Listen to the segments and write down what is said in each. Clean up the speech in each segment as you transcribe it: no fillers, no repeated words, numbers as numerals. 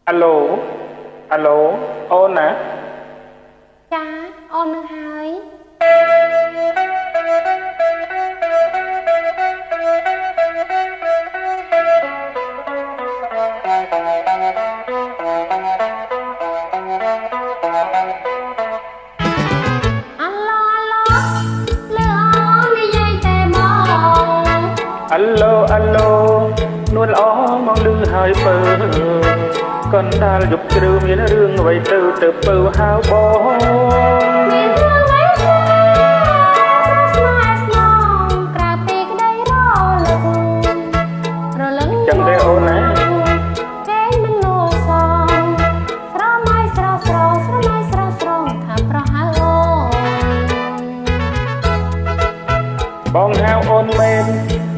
Alo, alo, ô nè. ចាអូននឹងហើយអាឡូលើអូននិយាយតែមក Alo, alo, nuôn ó mong lư hơi bờ. Con ta dục trừ miếng rương vậy từ bờ hao bó. មានរឿងអីទេស្នេហ៍ស្នងក្រៅពីក្តីរលឹង Chẳng để ô nè. គេមិនលោសងស្រមៃស្រស់ស្រស់ស្រមៃស្រស់ស្រស់ថាប្រហៅអូន Bong hao ôn men,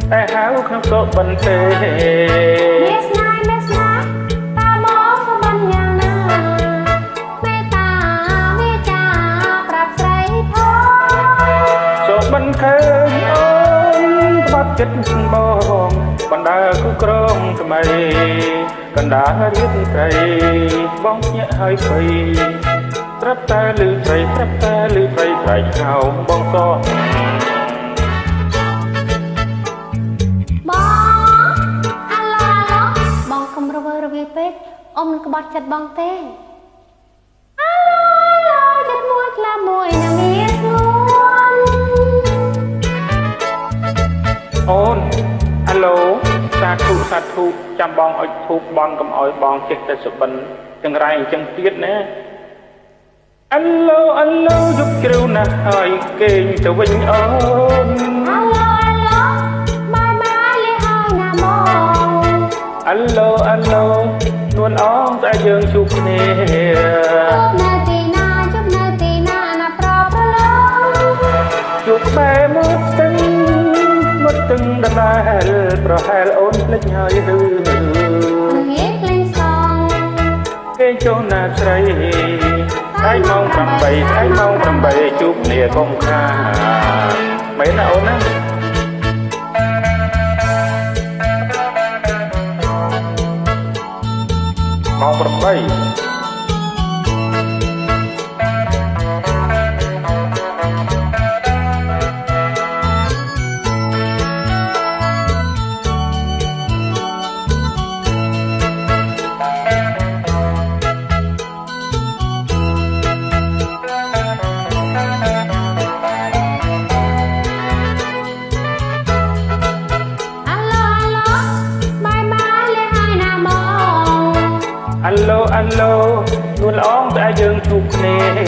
แต่หาวข้างโต๊ะบันเท មានស្នេហ៍មានស្នេហ៍តាមកសុបិនយ៉ាងណាមេត្តាវាចាប្រាប់ស្រីផង โต๊ะบันเคยโอน បាត់ចិត្តបងបណ្ដើគូក្រងថ្មីកណ្ដាលរៀបស្រីបងភ្ញាក់ហើយភ័យត្រាប់តែលឺស្រីត្រាប់តែលឺស្រីស្រែកហៅបងសោះ បងអាឡូបងកុំរវើរវាយពេកអ៊ំនឹងក្បត់ចិត្តបងទេអាឡូចិត្តមួយខ្លាំងមួយណាងាយស្រួល អូនអាឡូសាធុចាំបងអុជធូបបងកុំអោយបងចេះតែសុបិនចង្រៃអញ្ចឹងទៀតណាអាឡូយប់ជ្រៅណាស់ហើយគេងទៅវិញអូន អាឡូបាយលីហើយណាមក អាឡូនួនអងស្អែកយើងជួបគ្នា នៅទីណាជុំនៅទីណាណាប្រប្រឡង ជួបបែមកស្ទឹងមកទឹងដដែលប្រហែលអូនភ្លេចហើយឬ ងាយភ្លេងសង គេចូលណាស្រីស្អែកម៉ោង8ជួបគ្នាកុំខាតមែនណាអូនណាម៉ោង8 អាឡូបាយលីហើយណាមក អាឡូនួនអងស្អែកយើងជួបគ្នា នៅ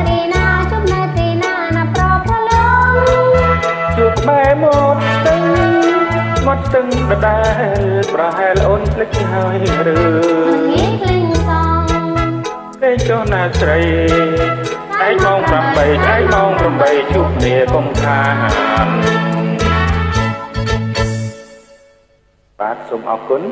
ទីណាជុំនៅទីណាណាប្រប្រឡង ជួបបែមកស្ទឹងដដែលប្រហែលអូនភ្លេចហើយឬ ងាយភ្លេងសង គេចូលណាស្រីស្អែកម៉ោង8ជួបគ្នាកុំខាតបាទសូមអរគុណ